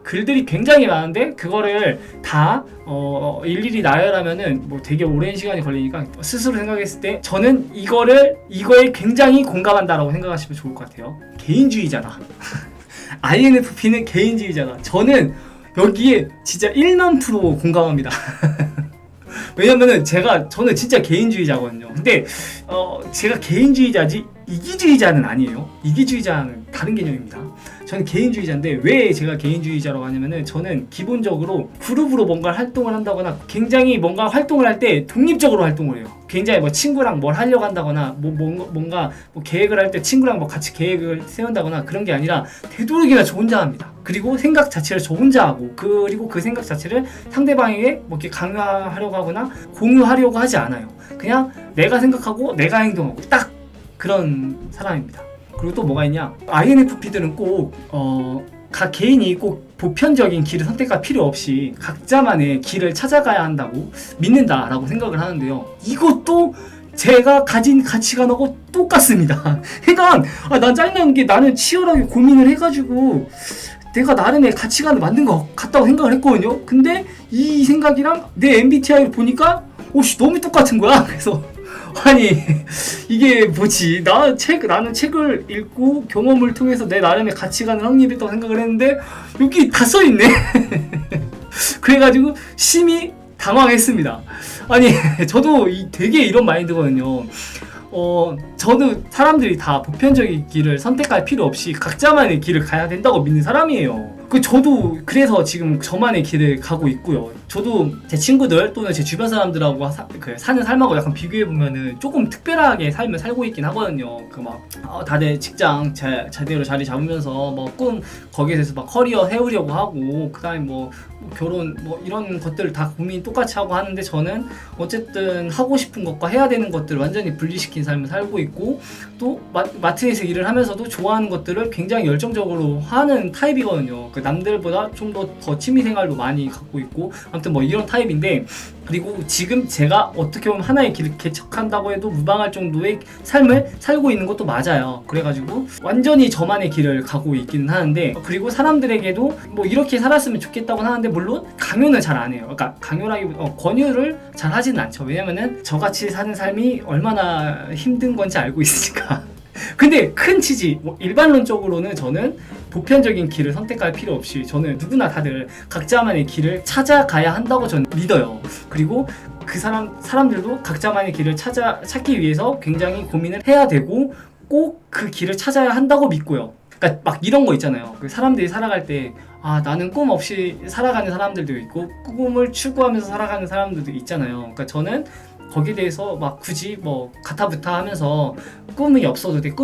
글들이 굉장히 많은데 그거를 다 일일이 나열하면은 뭐 되게 오랜 시간이 걸리니까 스스로 생각했을 때 저는 이거에 굉장히 공감한다라고 생각하시면 좋을 것 같아요. 개인주의자다. INFP는 개인주의자다. 저는 여기에 진짜 1만 % 공감합니다. 왜냐면은 저는 진짜 개인주의자거든요. 근데 제가 개인주의자지 이기주의자는 아니에요. 이기주의자는 다른 개념입니다. 저는 개인주의자인데 왜 제가 개인주의자라고 하냐면은 저는 기본적으로 그룹으로 뭔가 활동을 한다거나 굉장히 뭔가 활동을 할 때 독립적으로 활동을 해요. 굉장히 뭐 친구랑 뭘 하려고 한다거나 뭔가 계획을 할 때 친구랑 뭐 같이 계획을 세운다거나 그런 게 아니라 되도록이면 저 혼자 합니다. 그리고 생각 자체를 저 혼자 하고 그리고 그 생각 자체를 상대방에게 뭐 이렇게 강요하려고 하거나 공유하려고 하지 않아요. 그냥 내가 생각하고 내가 행동하고 딱 그런 사람입니다. 그리고 또 뭐가 있냐, INFP들은 꼭 각 개인이 꼭 보편적인 길을 선택할 필요 없이 각자만의 길을 찾아가야 한다고 믿는다라고 생각을 하는데요. 이것도 제가 가진 가치관하고 똑같습니다. 그러니까 난 짜증나는 게 나는 치열하게 고민을 해가지고 내가 나름의 가치관을 만든 것 같다고 생각을 했거든요. 근데 이 생각이랑 내 MBTI를 보니까 너무 똑같은 거야. 그래서 아니 이게 뭐지? 나는 책을 읽고 경험을 통해서 내 나름의 가치관을 확립했다고 생각을 했는데 여기 다 써있네. 그래가지고 심히 당황했습니다. 아니 저도 되게 이런 마인드거든요. 저도 사람들이 다 보편적인 길을 선택할 필요 없이 각자만의 길을 가야 된다고 믿는 사람이에요. 저도 그래서 지금 저만의 길을 가고 있고요. 저도 제 친구들 또는 제 주변 사람들하고 사는 삶하고 약간 비교해보면은 조금 특별하게 삶을 살고 있긴 하거든요. 다들 직장 제대로 자리 잡으면서 꿈 거기에 대해서 커리어 세우려고 하고 그 다음에 결혼 이런 것들을 다 고민 똑같이 하고 하는데 저는 어쨌든 하고 싶은 것과 해야 되는 것들을 완전히 분리시킨 삶을 살고 있고 또 마트에서 일을 하면서도 좋아하는 것들을 굉장히 열정적으로 하는 타입이거든요. 남들보다 좀 더 취미생활도 많이 갖고 있고 아무튼 이런 타입인데, 그리고 지금 제가 어떻게 보면 하나의 길을 개척한다고 해도 무방할 정도의 삶을 살고 있는 것도 맞아요. 그래가지고 완전히 저만의 길을 가고 있기는 하는데, 그리고 사람들에게도 이렇게 살았으면 좋겠다고 하는데 물론 강요는 잘 안 해요. 그러니까 강요라기보다 권유를 잘 하지는 않죠. 왜냐면은 저같이 사는 삶이 얼마나 힘든 건지 알고 있으니까. 근데 큰 취지, 일반론적으로는 저는 보편적인 길을 선택할 필요 없이 저는 누구나 다들 각자만의 길을 찾아가야 한다고 저는 믿어요. 그리고 그 사람들도 각자만의 길을 찾기 위해서 굉장히 고민을 해야 되고 꼭 그 길을 찾아야 한다고 믿고요. 그러니까 이런 거 있잖아요. 사람들이 살아갈 때 나는 꿈 없이 살아가는 사람들도 있고 꿈을 추구하면서 살아가는 사람들도 있잖아요. 그러니까 저는 거기에 대해서 굳이 가타부타 하면서 꿈이 없어도 돼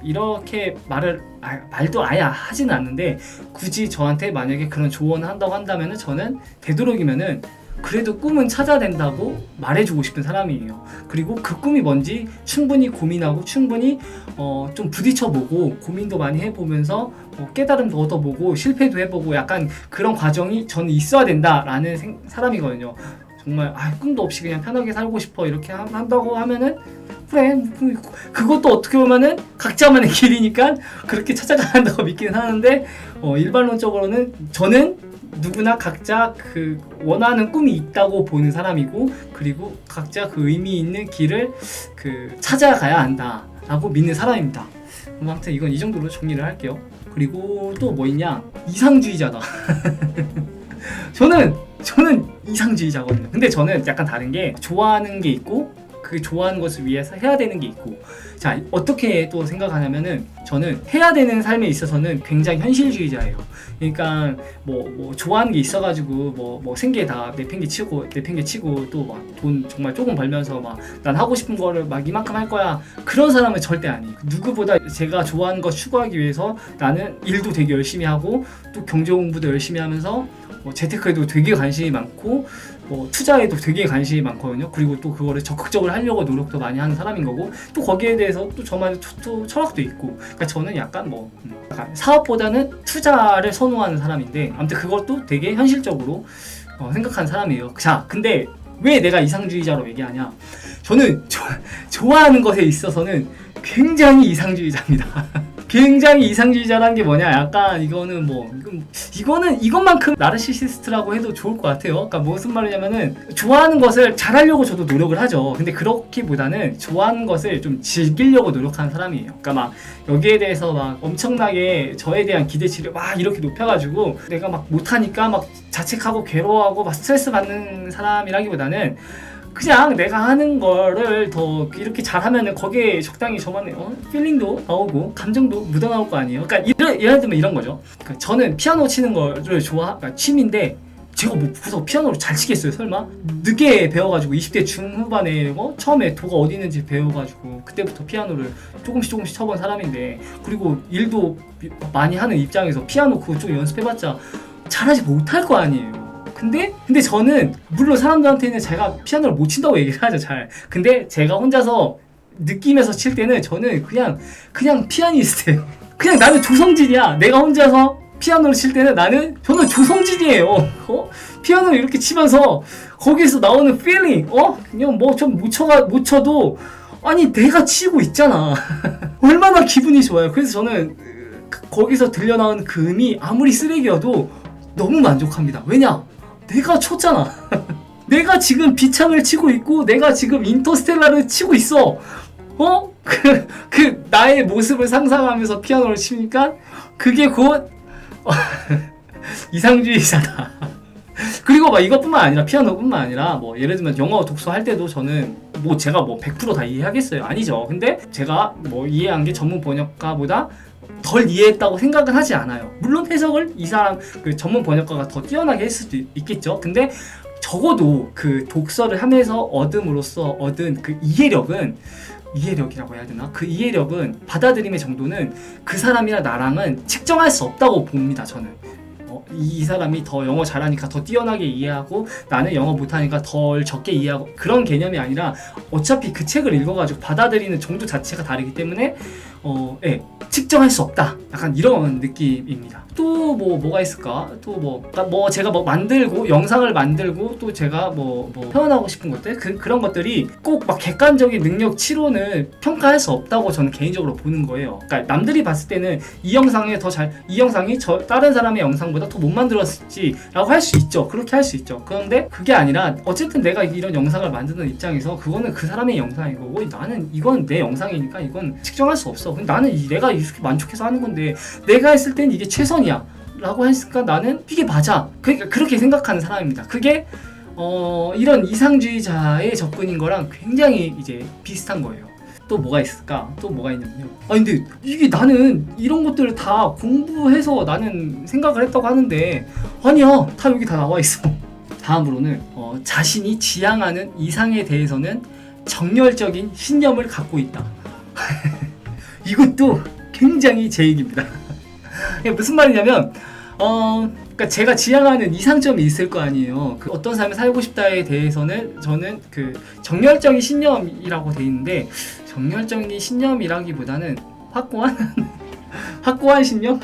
이렇게 말도 아예 하지는 않는데, 굳이 저한테 만약에 그런 조언을 한다고 한다면은 저는 되도록이면은 그래도 꿈은 찾아야 된다고 말해주고 싶은 사람이에요. 그리고 그 꿈이 뭔지 충분히 고민하고 충분히 좀 부딪혀보고 고민도 많이 해보면서 깨달음도 얻어보고 실패도 해보고 약간 그런 과정이 저는 있어야 된다라는 사람이거든요. 정말 꿈도 없이 그냥 편하게 살고 싶어 이렇게 한다고 하면은 그래, 그것도 어떻게 보면은 각자만의 길이니까 그렇게 찾아가야 한다고 믿기는 하는데, 일반론적으로는 저는 누구나 각자 원하는 꿈이 있다고 보는 사람이고, 그리고 각자 의미 있는 길을 찾아가야 한다라고 믿는 사람입니다. 아무튼 이건 이 정도로 정리를 할게요. 그리고 또 뭐 있냐, 이상주의자다. 저는 이상주의자거든요. 근데 저는 약간 다른 게, 좋아하는 게 있고 그 좋아하는 것을 위해서 해야 되는 게 있고, 자 어떻게 또 생각하냐면은 저는 해야 되는 삶에 있어서는 굉장히 현실주의자예요. 그러니까 좋아하는 게 있어가지고 생계 다 내팽개치고 또 돈 정말 조금 벌면서 난 하고 싶은 거를 이만큼 할 거야, 그런 사람은 절대 아니에요. 누구보다 제가 좋아하는 거 추구하기 위해서 나는 일도 되게 열심히 하고 또 경제 공부도 열심히 하면서 재테크에도 되게 관심이 많고 투자에도 되게 관심이 많거든요. 그리고 또 그거를 적극적으로 하려고 노력도 많이 하는 사람인 거고, 또 거기에 대해서 또 저만의 또 철학도 있고, 그러니까 저는 약간 사업보다는 투자를 선호하는 사람인데, 아무튼 그것도 되게 현실적으로 생각하는 사람이에요. 자, 근데 왜 내가 이상주의자로 얘기하냐, 저는 좋아하는 것에 있어서는 굉장히 이상주의자입니다. 굉장히 이상주의자라는 게 뭐냐, 약간 이거는 이것만큼 나르시시스트라고 해도 좋을 것 같아요. 그러니까 무슨 말이냐면은 좋아하는 것을 잘하려고 저도 노력을 하죠. 근데 그렇기보다는 좋아하는 것을 좀 즐기려고 노력하는 사람이에요. 그러니까 막 여기에 대해서 막 엄청나게 저에 대한 기대치를 막 이렇게 높여가지고 내가 막 못하니까 막 자책하고 괴로워하고 막 스트레스 받는 사람이라기보다는 그냥 내가 하는 거를 더 이렇게 잘하면은 거기에 적당히 저만의 필링도 나오고 감정도 묻어나올 거 아니에요. 그러니까 예를 들면 이런 거죠. 그러니까 저는 피아노 치는 거를 그러니까 취미인데 제가 뭐 그래서 피아노를 잘 치겠어요, 설마? 늦게 배워가지고 20대 중후반에 처음에 도가 어디 있는지 배워가지고 그때부터 피아노를 조금씩 쳐본 사람인데, 그리고 일도 많이 하는 입장에서 피아노 그거 좀 연습해봤자 잘하지 못할 거 아니에요. 근데 저는 물론 사람들한테는 제가 피아노를 못 친다고 얘기를 하죠, 잘. 근데 제가 혼자서 느끼면서 칠 때는 저는 그냥 피아니스트예요. 그냥 나는 조성진이야. 내가 혼자서 피아노를 칠 때는 저는 조성진이에요. 피아노를 이렇게 치면서 거기서 나오는 필링, 그냥 뭐 좀 못 쳐도 아니 내가 치고 있잖아. 얼마나 기분이 좋아요. 그래서 저는 거기서 들려나오는 그 음이 아무리 쓰레기여도 너무 만족합니다. 왜냐? 내가 쳤잖아. 내가 지금 비창을 치고 있고 내가 지금 인터스텔라를 치고 있어. 그 나의 모습을 상상하면서 피아노를 치니까 그게 곧 이상주의자다. 그리고 막 이것뿐만 아니라 피아노뿐만 아니라 뭐 예를 들면 영어 독서할 때도 저는 뭐 제가 뭐 100% 다 이해하겠어요? 아니죠. 근데 제가 뭐 이해한 게 전문 번역가보다 덜 이해했다고 생각은 하지 않아요. 물론 해석을 이 사람 그 전문 번역가가 더 뛰어나게 했을 수도 있겠죠. 근데 적어도 그 독서를 하면서 얻음으로써 얻은 그 이해력이라고 해야 되나? 그 이해력은 받아들임의 정도는 그 사람이나 나랑은 측정할 수 없다고 봅니다, 저는. 이 사람이 더 영어 잘하니까 더 뛰어나게 이해하고 나는 영어 못하니까 덜 적게 이해하고 그런 개념이 아니라 어차피 그 책을 읽어가지고 받아들이는 정도 자체가 다르기 때문에 측정할 수 없다, 약간 이런 느낌입니다. 또 뭐가 있을까? 또 제가 만들고 영상을 만들고 또 제가 표현하고 싶은 것들 그런 것들이 꼭 막 객관적인 능력치로는 평가할 수 없다고 저는 개인적으로 보는 거예요. 그러니까 남들이 봤을 때는 이 영상이 다른 사람의 영상보다 더 못 만들었지라고 할 수 있죠. 그렇게 할 수 있죠. 그런데 그게 아니라 어쨌든 내가 이런 영상을 만드는 입장에서 그거는 그 사람의 영상인 거고 나는 이건 내 영상이니까 이건 측정할 수 없어. 나는 내가 이렇게 만족해서 하는 건데 내가 했을 땐 이게 최선이야 라고 했으니까 나는 이게 맞아. 그러니까 그렇게 생각하는 사람입니다. 그게 이런 이상주의자의 접근인 거랑 굉장히 이제 비슷한 거예요. 또 뭐가 있을까? 또 뭐가 있냐면요. 근데 이게 나는 이런 것들을 다 공부해서 나는 생각을 했다고 하는데 아니야, 다 여기 다 나와 있어. 다음으로는 자신이 지향하는 이상에 대해서는 정열적인 신념을 갖고 있다. 이것도 굉장히 제 얘기입니다. 무슨 말이냐면 그러니까 제가 지향하는 이상점이 있을 거 아니에요. 그 어떤 삶을 살고 싶다에 대해서는 저는 그 정열적인 신념이라고 돼 있는데 정열적인 신념이라기보다는 확고한 신념?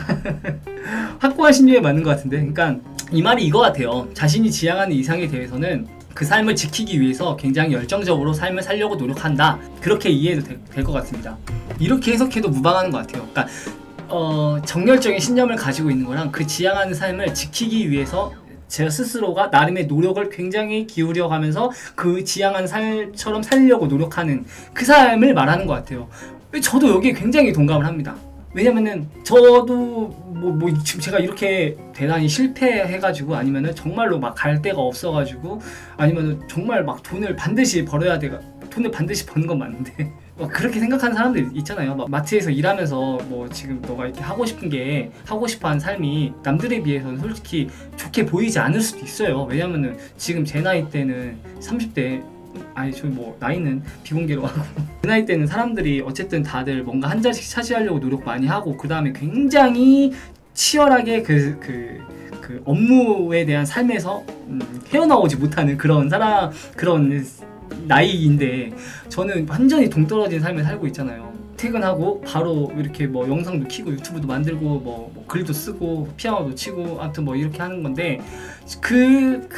확고한 신념에 맞는 것 같은데, 그러니까 이 말이 이거 같아요. 자신이 지향하는 이상에 대해서는 그 삶을 지키기 위해서 굉장히 열정적으로 삶을 살려고 노력한다. 그렇게 이해해도 될 것 같습니다. 이렇게 해석해도 무방하는 것 같아요. 그러니까 정열적인 신념을 가지고 있는 거랑 그 지향하는 삶을 지키기 위해서 제 스스로가 나름의 노력을 굉장히 기울여가면서 그 지향하는 삶처럼 살려고 노력하는 그 삶을 말하는 것 같아요. 저도 여기에 굉장히 동감을 합니다. 왜냐면은 저도 지금 제가 이렇게 대단히 실패해가지고 아니면은 정말로 막 갈 데가 없어가지고 아니면은 정말 막 돈을 반드시 버는 건 맞는데 그렇게 생각하는 사람들 있잖아요. 마트에서 일하면서 지금 너가 이렇게 하고 싶어하는 삶이 남들에 비해서는 솔직히 좋게 보이지 않을 수도 있어요. 왜냐면은 지금 제 나이 때는 30대 나이는 비공개로 하고 그 나이 때는 사람들이 어쨌든 다들 뭔가 한 자리씩 차지하려고 노력 많이 하고 그 다음에 굉장히 치열하게 그 업무에 대한 삶에서 헤어나오지 못하는 그런 나이인데 저는 완전히 동떨어진 삶을 살고 있잖아요. 퇴근하고 바로 이렇게 영상도 키고 유튜브도 만들고 글도 쓰고 피아노도 치고 아무튼 이렇게 하는 건데 그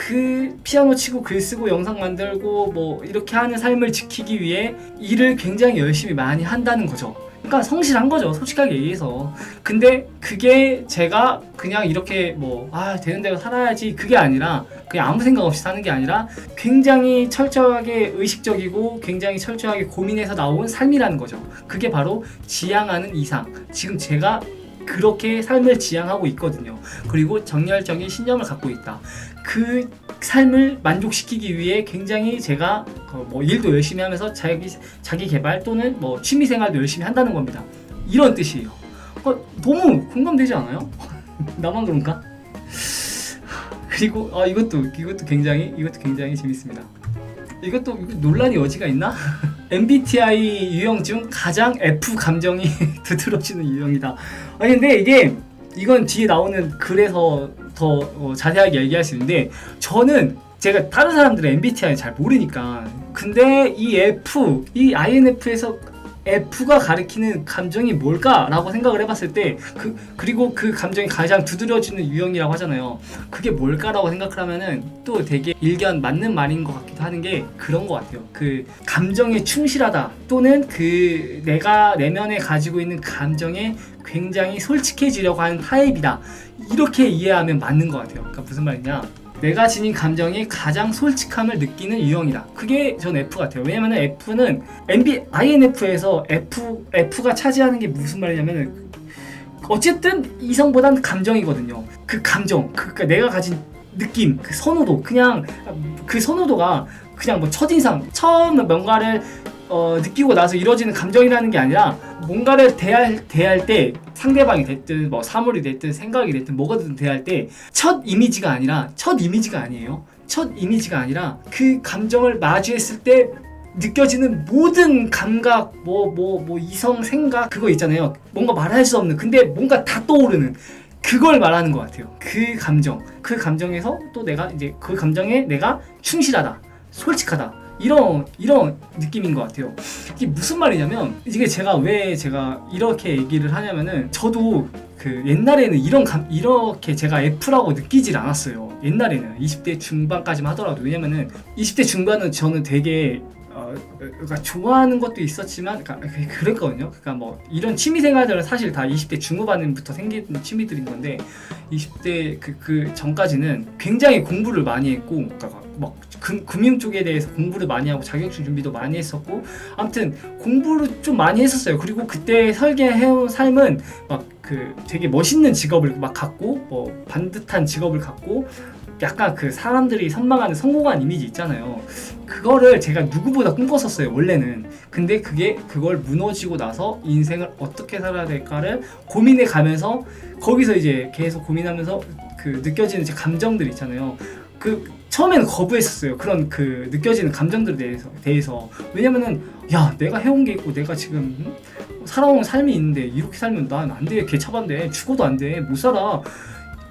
피아노 치고 글 쓰고 영상 만들고 이렇게 하는 삶을 지키기 위해 일을 굉장히 열심히 많이 한다는 거죠. 그러니까 성실한 거죠, 솔직하게 얘기해서. 근데 그게 제가 그냥 이렇게 뭐 되는 대로 살아야지, 그게 아니라 그냥 아무 생각 없이 사는 게 아니라 굉장히 철저하게 의식적이고 굉장히 철저하게 고민해서 나온 삶이라는 거죠. 그게 바로 지향하는 이상, 지금 제가 그렇게 삶을 지향하고 있거든요. 그리고 정열적인 신념을 갖고 있다. 그 삶을 만족시키기 위해 굉장히 제가 뭐 일도 열심히 하면서 자기 개발 또는 뭐 취미 생활도 열심히 한다는 겁니다. 이런 뜻이에요. 너무 공감되지 않아요? 나만 그런가? 그리고 이것도 굉장히 재밌습니다. 이것도 논란의 여지가 있나? MBTI 유형 중 가장 F 감정이 두드러지는 유형이다. 근데 이건 뒤에 나오는 글에서 더 자세하게 얘기할 수 있는데, 저는 제가 다른 사람들의 MBTI 잘 모르니까, 근데 이 INF에서 F가 가리키는 감정이 뭘까라고 생각을 해봤을 때, 그리고 그 감정이 가장 두드러지는 유형이라고 하잖아요. 그게 뭘까라고 생각을 하면은 또 되게 일견 맞는 말인 것 같기도 하는 게 그런 것 같아요. 그 감정에 충실하다, 또는 그 내가 내면에 가지고 있는 감정에 굉장히 솔직해지려고 하는 타입이다, 이렇게 이해하면 맞는 것 같아요. 그러니까 무슨 말이냐, 내가 지닌 감정에 가장 솔직함을 느끼는 유형이다. 그게 전 F 같아요. 왜냐면 F는 INF에서 F가 차지하는 게 무슨 말이냐면, 어쨌든 이성보단 감정이거든요. 그 감정, 그러니까 내가 가진 느낌, 그 선호도, 그냥 그 선호도가 그냥 뭐 첫인상, 처음 뭔가를 느끼고 나서 이루어지는 감정이라는 게 아니라, 뭔가를 대할 때, 상대방이 됐든 뭐 사물이 됐든 생각이 됐든 뭐가든 대할 때 첫 이미지가 아니에요. 첫 이미지가 아니라 그 감정을 마주했을 때 느껴지는 모든 감각, 뭐 이성, 생각, 그거 있잖아요. 뭔가 말할 수 없는, 근데 뭔가 다 떠오르는, 그걸 말하는 것 같아요. 그 감정에서 또 내가 이제 그 감정에 내가 충실하다, 솔직하다, 이런 느낌인 것 같아요. 이게 무슨 말이냐면, 이게 왜 제가 이렇게 얘기를 하냐면은, 저도 그 옛날에는 이렇게 제가 F라고 느끼질 않았어요. 옛날에는 20대 중반까지만 하더라도. 왜냐면은 20대 중반은 저는 되게 그러니까 좋아하는 것도 있었지만, 그랬거든요. 그러니까 뭐 이런 취미 생활들은 사실 다 20대 중후반부터 생긴 취미들인 건데, 20대 그 전까지는 굉장히 공부를 많이 했고, 그러니까 막 금융 쪽에 대해서 공부를 많이 하고 자격증 준비도 많이 했었고, 아무튼 공부를 좀 많이 했었어요. 그리고 그때 설계해온 삶은 막 되게 멋있는 직업을 막 갖고, 뭐 반듯한 직업을 갖고, 약간 그 사람들이 선망하는 성공한 이미지 있잖아요. 그거를 제가 누구보다 꿈꿨었어요, 원래는. 근데 그걸 무너지고 나서 인생을 어떻게 살아야 될까를 고민해 가면서, 거기서 이제 계속 고민하면서 그 느껴지는 제 감정들 있잖아요. 처음에는 거부했었어요. 그런 느껴지는 감정들에 대해서. 왜냐면은, 내가 해온 게 있고, 내가 지금 살아온 삶이 있는데, 이렇게 살면 난 안 돼. 개차반대. 죽어도 안 돼. 못 살아.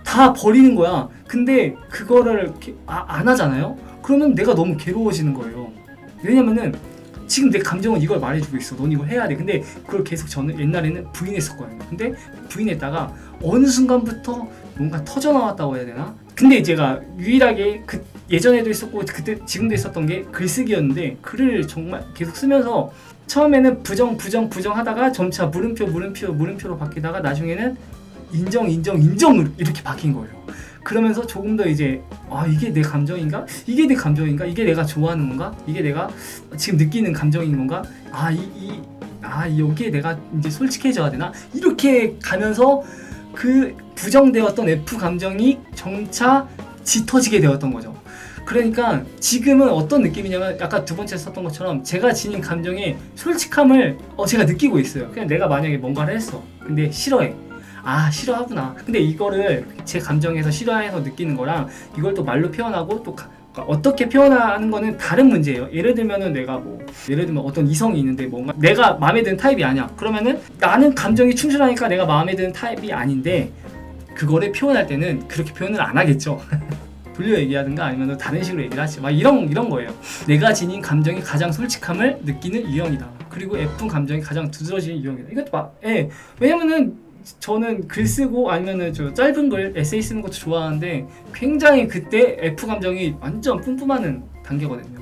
다 버리는 거야. 근데 그거를 안 하잖아요? 그러면 내가 너무 괴로워지는 거예요. 왜냐면은 지금 내 감정은 이걸 말해주고 있어. 넌 이걸 해야 돼. 근데 그걸 계속 저는 옛날에는 부인했었거든요. 근데 부인했다가 어느 순간부터 뭔가 터져나왔다고 해야 되나? 근데 제가 유일하게 예전에도 있었고 그때 지금도 있었던 게 글쓰기였는데, 글을 정말 계속 쓰면서 처음에는 부정 하다가 점차 물음표로 바뀌다가 나중에는 인정 이렇게 바뀐 거예요. 그러면서 조금 더 이제 이게 내 감정인가? 이게 내 감정인가? 이게 내가 좋아하는 건가? 이게 내가 지금 느끼는 감정인 건가? 여기에 내가 이제 솔직해져야 되나? 이렇게 가면서 그 부정되었던 F 감정이 점차 짙어지게 되었던 거죠. 그러니까 지금은 어떤 느낌이냐면, 아까 두 번째 썼던 것처럼 제가 지닌 감정의 솔직함을 제가 느끼고 있어요. 그냥 내가 만약에 뭔가를 했어. 근데 싫어해. 싫어하구나. 근데 이거를 제 감정에서 싫어해서 느끼는 거랑, 이걸 또 말로 표현하고 또 어떻게 표현하는 거는 다른 문제예요. 예를 들면 어떤 이성이 있는데 뭔가 내가 마음에 드는 타입이 아니야. 그러면은 나는 감정이 충실하니까 내가 마음에 드는 타입이 아닌데, 그거를 표현할 때는 그렇게 표현을 안 하겠죠. 돌려 얘기하든가 아니면 다른 식으로 얘기를 하지. 막 이런 거예요. 내가 지닌 감정이 가장 솔직함을 느끼는 유형이다. 그리고 F 감정이 가장 두드러지는 유형이다. 이것도 왜냐면은 저는 글 쓰고 아니면은 짧은 글, 에세이 쓰는 것도 좋아하는데, 굉장히 그때 F 감정이 완전 뿜뿜하는 단계거든요.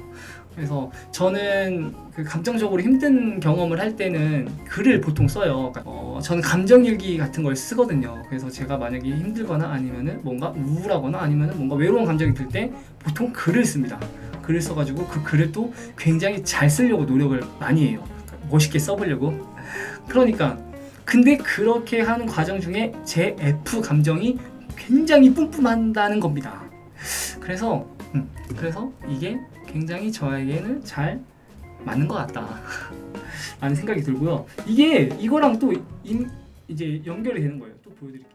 그래서 저는 그 감정적으로 힘든 경험을 할 때는 글을 보통 써요. 저는 감정일기 같은 걸 쓰거든요. 그래서 제가 만약에 힘들거나 아니면은 뭔가 우울하거나 아니면은 뭔가 외로운 감정이 들 때 보통 글을 씁니다. 글을 써가지고 그 글을 또 굉장히 잘 쓰려고 노력을 많이 해요. 멋있게 써보려고. 그러니까 근데 그렇게 하는 과정 중에 제 F 감정이 굉장히 뿜뿜한다는 겁니다. 그래서 이게 굉장히 저에게는 잘 맞는 것 같다 라는 생각이 들고요. 이게 이거랑 또 이제 연결이 되는 거예요. 또 보여드릴게요.